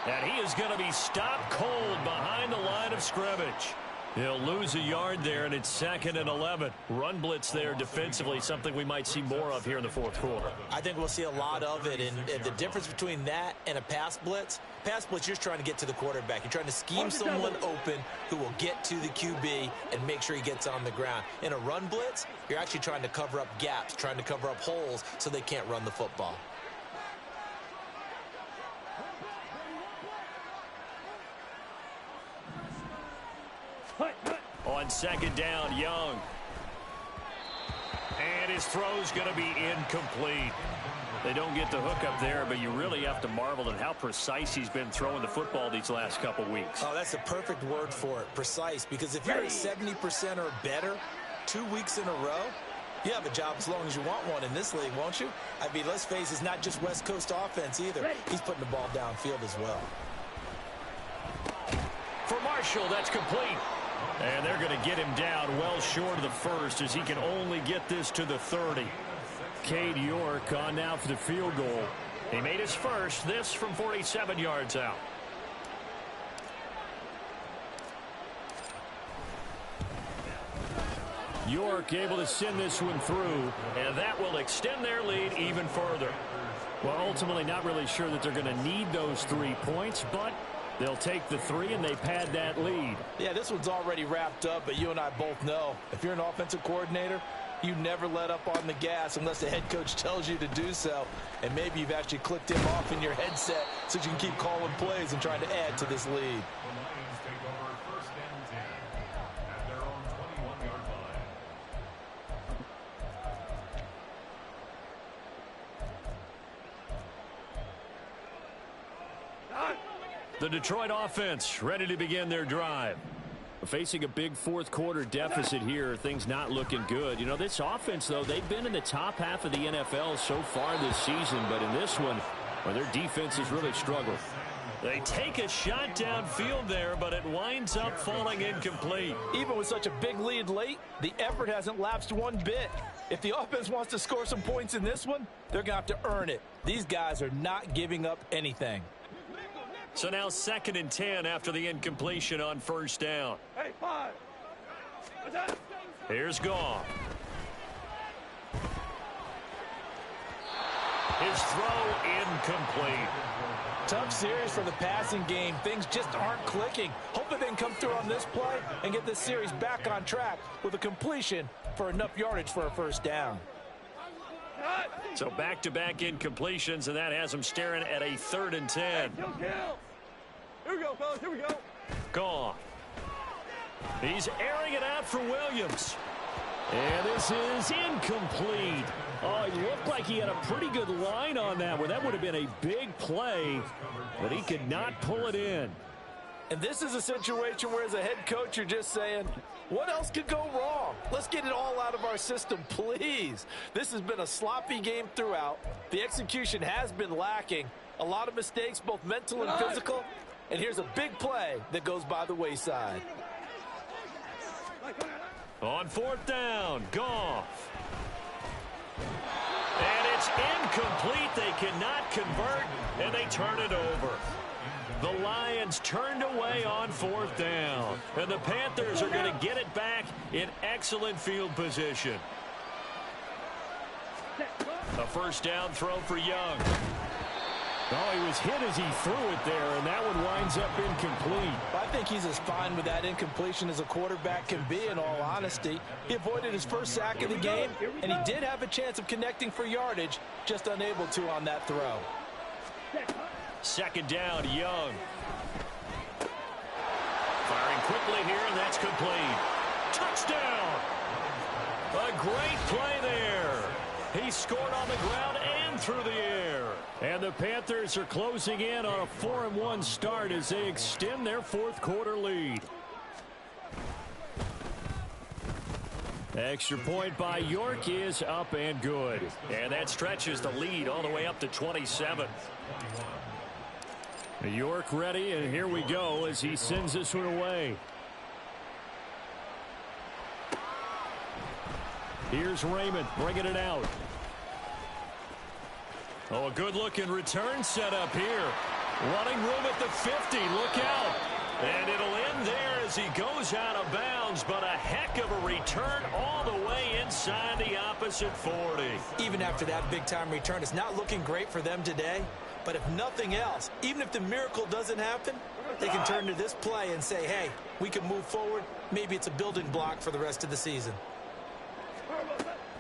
And he is going to be stopped cold behind the line of scrimmage. He'll lose a yard there, and it's 2nd and 11. Run blitz there defensively, something we might see more of here in the 4th quarter. I think we'll see a lot of it, and the difference between that and a pass blitz, you're just trying to get to the quarterback. You're trying to scheme someone open who will get to the QB and make sure he gets on the ground. In a run blitz, you're actually trying to cover up gaps, trying to cover up holes so they can't run the football. On 2nd down, Young. And His throw's going to be incomplete. They don't get the hook up there, but you really have to marvel at how precise he's been throwing the football these last couple weeks. Oh, that's the perfect word for it, precise, because if you're at 70% or better 2 weeks in a row, you have a job as long as you want one in this league, won't you? I mean, let's face it, it's not just West Coast offense either. He's putting the ball downfield as well. For Marshall, that's complete. And they're going to get him down well short of the first as he can only get this to the 30. Cade York on now for the field goal. He made his first, this from 47 yards out. York able to send this one through, and that will extend their lead even further. Well, ultimately not really sure that they're going to need those 3 points, but they'll take the 3 and they pad that lead. Yeah, this one's already wrapped up, but you and I both know if you're an offensive coordinator, you never let up on the gas unless the head coach tells you to do so. And maybe you've actually clicked him off in your headset so you can keep calling plays and trying to add to this lead. The Lions take over 1st and 10 at their own 21-yard line. The Detroit offense ready to begin their drive. Facing a big fourth quarter deficit here, things not looking good. You know, this offense, though, they've been in the top half of the NFL so far this season, but in this one, well, their defense has really struggled. They take a shot downfield there, but it winds up falling incomplete. Even with such a big lead late, the effort hasn't lapsed one bit. If the offense wants to score some points in this one, they're going to have to earn it. These guys are not giving up anything. So now 2nd and 10 after the incompletion on 1st down. Hey, 5. Here's Goff. His throw incomplete. Tough series for the passing game. Things just aren't clicking. Hopefully they can come through on this play and get this series back on track with a completion for enough yardage for a 1st down. So back-to-back incompletions, and that has them staring at a 3rd and 10. Kill. Here we go, fellas. Here we go. Goff. He's airing it out for Williams. And this is incomplete. Oh, it looked like he had a pretty good line on that one. That would have been a big play, but he could not pull it in. And this is a situation where as a head coach you're just saying, what else could go wrong? Let's get it all out of our system, please. This has been a sloppy game throughout. The execution has been lacking. A lot of mistakes, both mental and physical. And here's a big play that goes by the wayside. On 4th down, Goff. And it's incomplete. They cannot convert, and they turn it over. The Lions turned away on 4th down, and the Panthers are going to get it back in excellent field position. A 1st down throw for Young. Oh, he was hit as he threw it there, and that one winds up incomplete. I think he's as fine with that incompletion as a quarterback can be, in all honesty. He avoided his first sack of the game, and he did have a chance of connecting for yardage, just unable to on that throw. 2nd down, Young. Firing quickly here, and that's complete. Touchdown! A great play there. He scored on the ground and through the air. And the Panthers are closing in on a 4-1 start as they extend their fourth quarter lead. Extra point by York is up and good. And that stretches the lead all the way up to 27. York ready, and here we go as he sends this one away. Here's Raymond bringing it out. Oh, a good-looking return set up here. Running room at the 50. Look out. And it'll end there as he goes out of bounds, but a heck of a return all the way inside the opposite 40. Even after that big-time return, it's not looking great for them today. But if nothing else, even if the miracle doesn't happen, they can turn to this play and say, hey, we can move forward. Maybe it's a building block for the rest of the season.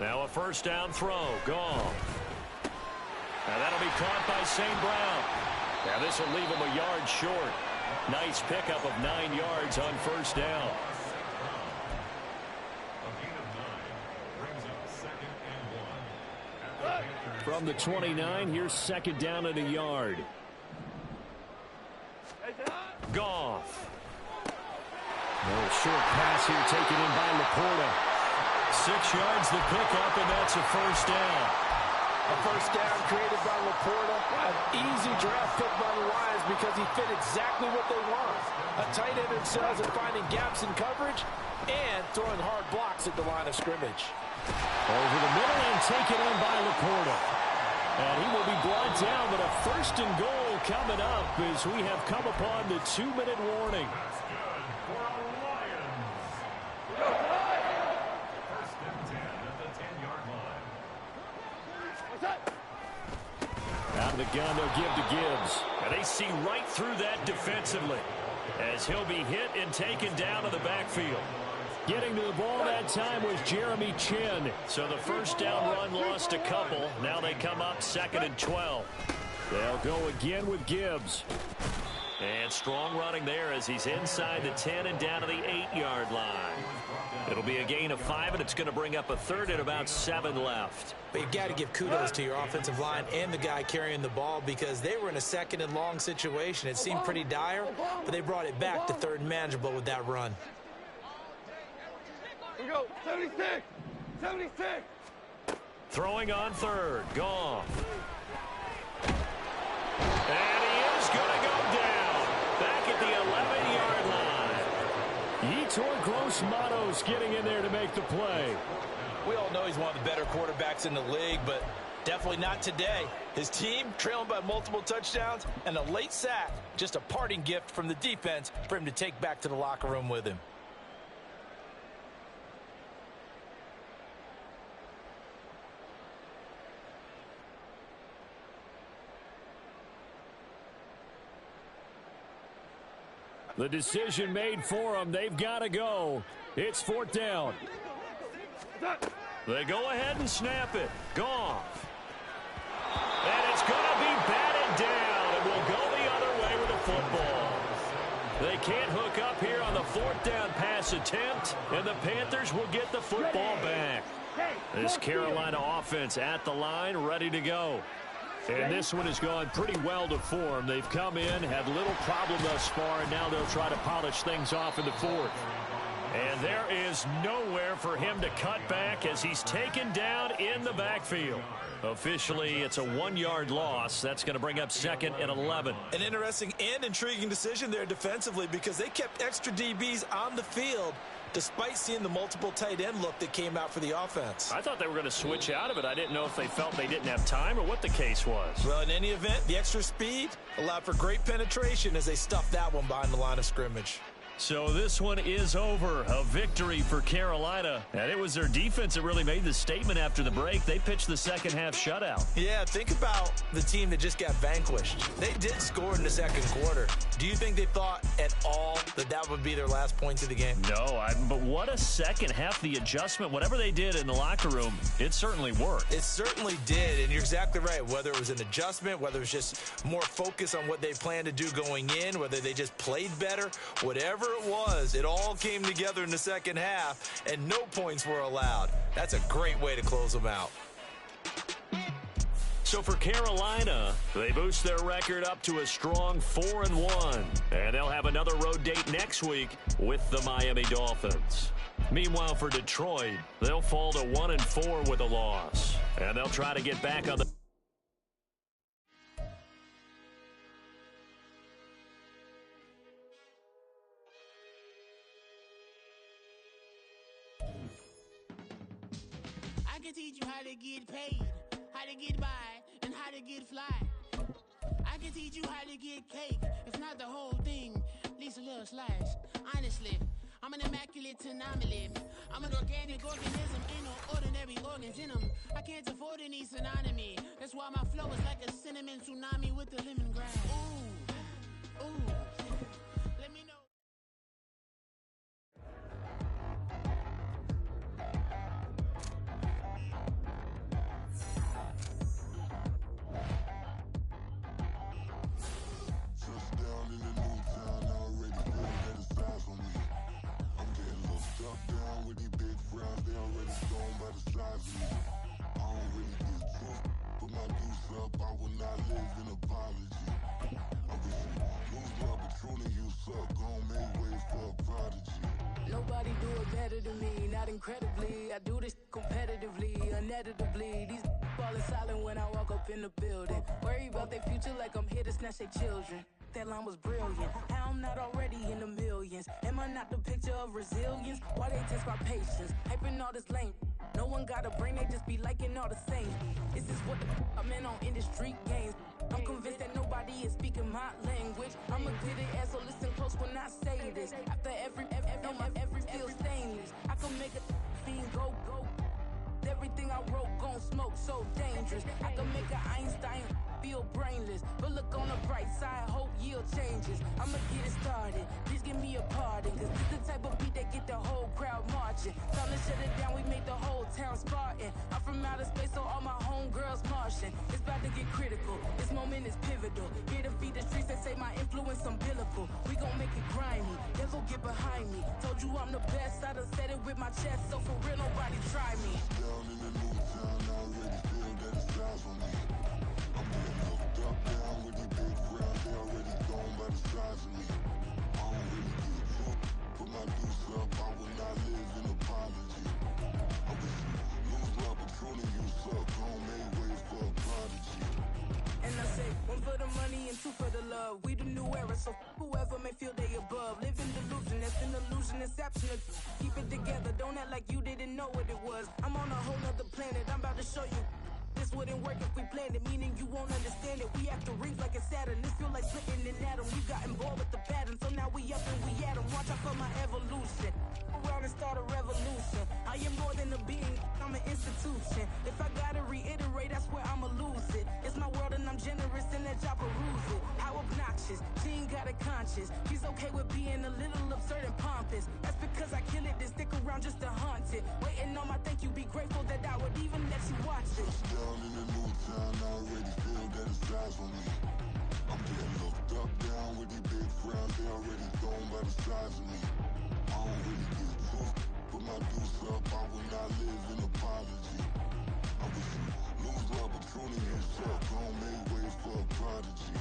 Now a first down throw. Gone. Now that'll be caught by St. Brown. Now this will leave him a yard short. Nice pickup of 9 yards on first down. A gain of 9 brings up 2nd and From the 29, here's second down and a yard. Goff. A short pass here taken in by Laporta. 6 yards the pickup, and that's a first down. A first down created by Laporta. An easy draft pick by the Lions because he fit exactly what they want. A tight end excels at finding gaps in coverage and throwing hard blocks at the line of scrimmage. Over the middle and taken in by Laporta. And he will be brought down, but a first and goal coming up as we have come upon the 2-minute warning. That's good for a Lions. First and 10 at the 10-yard line. Out of the gun, they'll give to Gibbs. And they see right through that defensively as he'll be hit and taken down to the backfield. Getting to the ball that time was Jeremy Chin. So the first down run lost a couple. Now they come up 2nd and 12. They'll go again with Gibbs. And strong running there as he's inside the 10 and down to the 8-yard line. It'll be a gain of 5, and it's going to bring up a third and about 7 left. But you've got to give kudos to your offensive line and the guy carrying the ball because they were in a 2nd and long situation. It seemed pretty dire, but they brought it back to 3rd and manageable with that run. Here we go. 76. 76. Throwing on 3rd. Goff. And he is going to go down. Back at the 11-yard line. Yetur Gross-Matos getting in there to make the play. We all know he's one of the better quarterbacks in the league, but definitely not today. His team trailing by multiple touchdowns and a late sack. Just a parting gift from the defense for him to take back to the locker room with him. The decision made for them. They've got to go. It's 4th down. They go ahead and snap it. Goff. And it's going to be batted down. It will go the other way with the football. They can't hook up here on the 4th down pass attempt, and the Panthers will get the football back. This Carolina offense at the line, ready to go. And this one has gone pretty well to form. They've come in, had little problem thus far, and now they'll try to polish things off in the 4th. And there is nowhere for him to cut back as he's taken down in the backfield. Officially, it's a 1-yard loss. That's going to bring up 2nd and 11. An interesting and intriguing decision there defensively because they kept extra DBs on the field despite seeing the multiple tight end look that came out for the offense. I thought they were going to switch out of it. I didn't know if they felt they didn't have time or what the case was. Well, in any event, the extra speed allowed for great penetration as they stuffed that one behind the line of scrimmage. So this one is over. A victory for Carolina. And it was their defense that really made the statement after the break. They pitched the second-half shutout. Yeah, think about the team that just got vanquished. They did score in the 2nd quarter. Do you think they thought at all that that would be their last points of the game? No, but what a second half. The adjustment, whatever they did in the locker room, it certainly worked. It certainly did, and you're exactly right. Whether it was an adjustment, whether it was just more focus on what they planned to do going in, whether they just played better, whatever it was, it all came together in the 2nd half, and no points were allowed. That's a great way to close them out. So for Carolina, they boost their record up to a strong 4-1. And they'll have another road date next week with the Miami Dolphins. Meanwhile, for Detroit, they'll fall to 1-4 with a loss. And they'll try to get back on the... I can teach you how to get paid, how to get by, and how to get fly. I can teach you how to get cake, if not the whole thing, at least a little slice. Honestly, I'm an immaculate anomaly. I'm an organic organism, ain't no ordinary organs in them. I can't afford any synonymy. That's why my flow is like a cinnamon tsunami with the lemongrass. Ooh, ooh. Let me know. They already gone by the size of me. I don't really get tough, but my will not live in apology. I wish you lose love, but truly you suck. Gon' make way for a prodigy. Nobody do it better than me, not incredibly. I do this competitively, uneditably. These falling silent when I walk up in the building. Worry about their future like I'm here to snatch their children. That line was brilliant. How I'm not already in the millions? Am I not the picture of resilience? Why they test my patience? Hyping all this lame. No one got a brain, they just be liking all the same. This is what the I'm in on industry games. I'm convinced that nobody is speaking my language. I'm a good ass, so listen close when I say this. After every feel stainless. I can make a fiend go. Everything I wrote gon' smoke, so dangerous. I can make an Einstein feel brainless. But look on the bright side, hope yield changes. I'ma get it started, please give me a pardon. Cause this the type of beat that get the whole crowd marching. Time to shut it down, we made the whole town Spartan. I'm from outer space, so all my homegirls Martian. It's about to get critical, this moment is pivotal. Here to feed the streets, they say my influence umbilical. We gon' make it grimy, devil get behind me. Told you I'm the best, I done said it with my chest. So for real, nobody try me. Down in the new town, I already feel that it's time for me. I'm getting hooked up down with these big crowds, they already gone by the size of me. I don't really get too, put my deuce up, I will not live in apology. I wish you lose love, but truly you suck, gon' make way for a prodigy. And I say, one for the money and two for the love. We the new era, so whoever may feel they above. Live in delusion, that's an illusion, inception. Keep it together, don't act like you didn't know what it was. I'm on a whole nother planet, I'm about to show you. This wouldn't work if we planned it, meaning you won't understand it. We after rings like a Saturn, this feel like splitting an atom. We got involved with the pattern, so now we up and we at 'em. Watch out for my evolution, around and start a revolution. I am more than a being, I'm an institution. If I gotta reiterate, that's where I'ma lose it. It's my world and I'm generous and that y'all peruse it. How obnoxious, she ain't got a conscience. She's okay with being a little absurd and pompous. That's because I kill it, then stick around just to haunt it. Waiting on my thank you, be grateful that I would even let you watch it. Down in the new town, I already feel that it's time for me. I'm getting hooked up down with these big crowds, they already gone by the size of me. I don't really get too, put my deuce up, I will not live in apology. I wish you lose love, but truly you suck, gon' make way for a prodigy.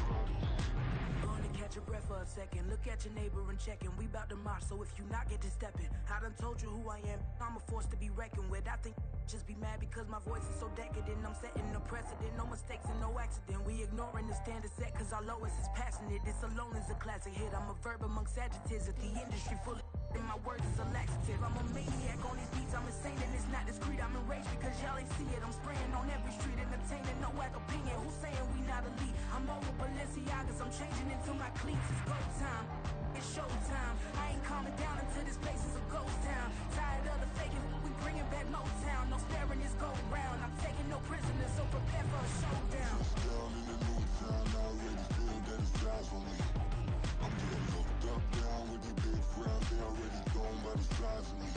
Gonna catch your breath for a second. Look at your neighbor and check him. We bout to march, so if you not get to stepping, I done told you who I am. I'm a force to be reckoned with. I think just be mad because my voice is so decadent. I'm setting a precedent, no mistakes and no accident. We ignoring the standard set cause our lowest is passionate. This alone is a classic hit. I'm a verb amongst adjectives. If the industry full of and my words is a laxative. I'm a maniac on these beats, I'm insane and it's not discreet. I'm enraged because y'all ain't see it. I'm spraying on every street, entertaining, no whack opinion. Who's saying we not elite? I'm over Balenciagas, I'm changing into my cleats. It's go time, it's showtime. I ain't calming down until this place is a ghost town. Tired of the faking, we bringing back Motown. No sparing this go round. I'm taking no prisoners, so prepare for a showdown. Down in the new town, I already feel that it's time for me. I'm getting hooked up down with these big crowds, they already gone by the size of me.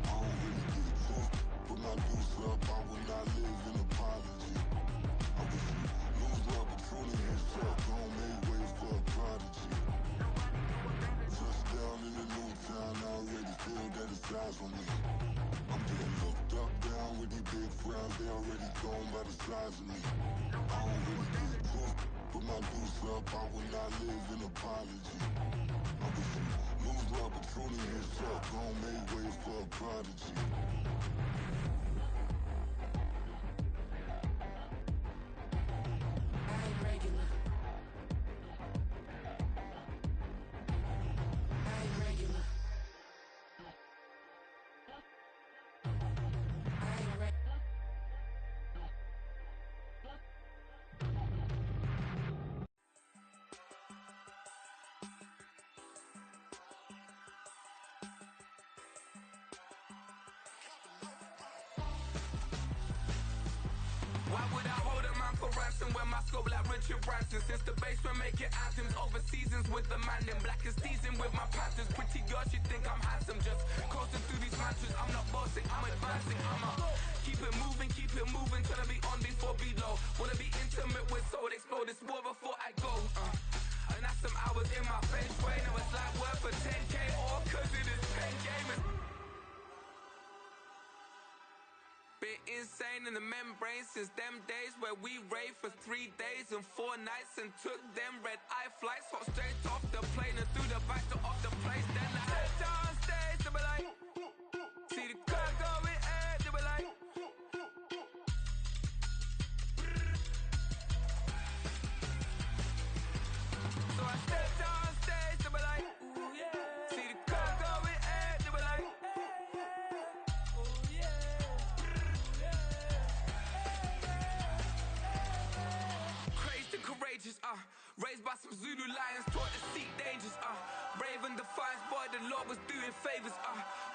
I don't really get too, put my deuce up, I will not live in apology. I wish you lose love, but truly you suck, gon' make way for a prodigy. Touchdown in the new town, I already feel that it's time for me. I'm getting hooked up down with these big crowds, they already gone by the size of me. I don't really get too, put my deuce up, I will not live in apology. I wish you lose love, but truly you suck, gon' make way for a prodigy. I ain't regular. I ain't regular. I ain't regular. Why would I hold a man for ransom when my scope like Richard Branson? Since the basement making anthems over seasons with the man in black is teasing with my patterns. Pretty girl, she think I'm handsome. Just coasting through these mantras. I'm not bossing, I'm advancing. I'ma keep it moving, trying to be on before below. Wanna be intimate with soul, explode this war before I go. And that's some hours in my bench way. Now it's like work for 10K or cause it is 10 gamers. Bit insane in the memory. membrane since them days where we raved for 3 days and 4 nights and took them red-eye flights, hot straight off the plane and through the back door of the place. Then I head downstairs, they were like, see the car going air, they were like, so I stepped downstairs, they were like, ooh yeah, see the car going air, they were like, ooh yeah, crazed and courageous, raised by some Zulu lions, taught to seek dangers, brave and defiant, boy, the Lord was doing favors,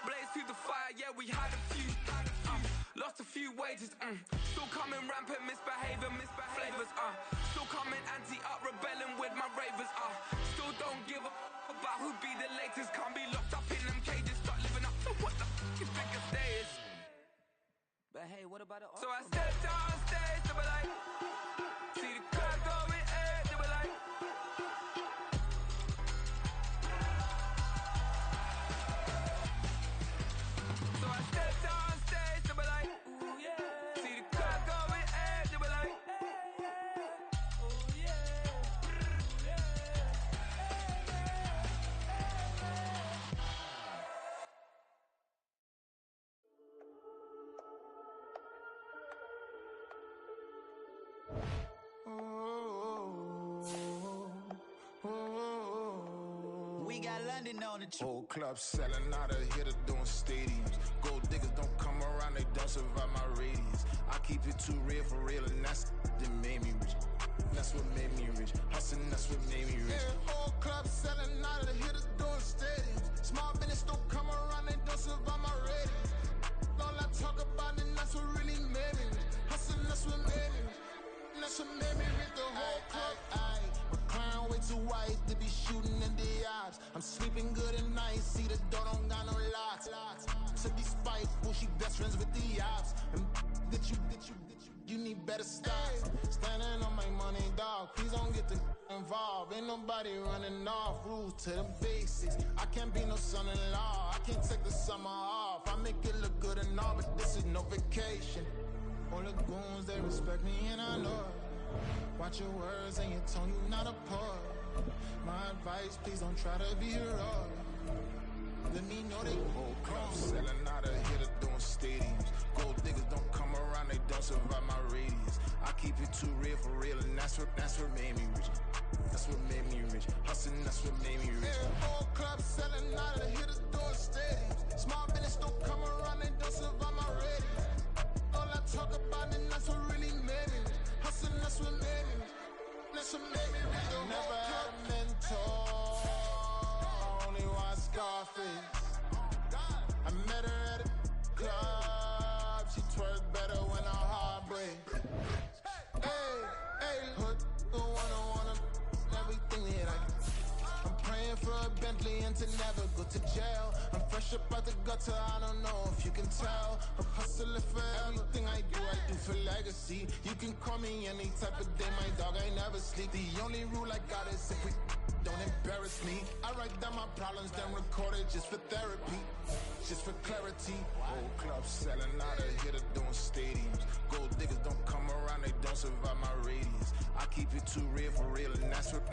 blaze through the fire, yeah, we had a few, lost a few wages, still coming rampant, misbehaving, flavors, still coming anti-up, rebelling with my ravers, still don't give a about who be the latest, can't be locked up in them cages, start living up to what the you think a stay is. But hey, what about the So I stepped downstairs, they were like, see the car going air, they were like, so I stepped downstairs, they were like, ooh yeah, see the car going air, they were like, ooh yeah, We got London on the Whole club selling out of hitter doing stadiums. Gold diggers don't come around, they don't survive my radius. I keep it too real for real, and that's that made me rich. That's what made me rich. Hustling, that's what made me rich. Yeah, whole club selling out of hitters doing stadiums. Small business don't come around, they don't survive my radius. All I talk about, and that's what really made me rich. Hustling, that's what made me rich. And that's what made me rich. The whole club. My crown way too white to be shooting in the eyes. I'm sleeping good at night, see the door don't got no locks. To be spiteful, she best friends with the ops. And that you need better stop. Standing on my money, dog. Please don't get the involved. Ain't nobody running off. Rules to the basics. I can't be no son-in-law. I can't take the summer off. I make it look good and all, but this is no vacation. All the goons, they respect me and I know it. Watch your words and your tone, you not a poet. My advice, please don't try to be heroic. Let me know they whole club selling out of hitter doing stadiums. Gold diggers don't come around, they don't survive my radius. I keep it too real for real, and that's what made me rich. That's what made me rich. Hustling, that's what made me rich. Yeah, whole club selling out of hitters doing stadiums. Small business don't come around, they don't survive my radius. All I talk about, and that's what really made me rich. Hustling, that's what made me rich. That's what made me rich. Never had a mentor. Only watch Scarface. I met her at a club. She twerk better when her heart breaks. Hey, hood, the wanna everything that I get. I'm praying for a Bentley and to never go to jail. I'm fresh up out the gutter, I don't know if you can tell. I'm hustling for everything I do for legacy. You can call me any type of day, my dog, I never sleep. The only rule I got is if we don't embarrass me. I write down my problems, then record it just for therapy, just for clarity. Whole club selling out of hitter doing stadiums. Gold diggers don't come around, they don't survive my radius. I keep it too real for real, and that's what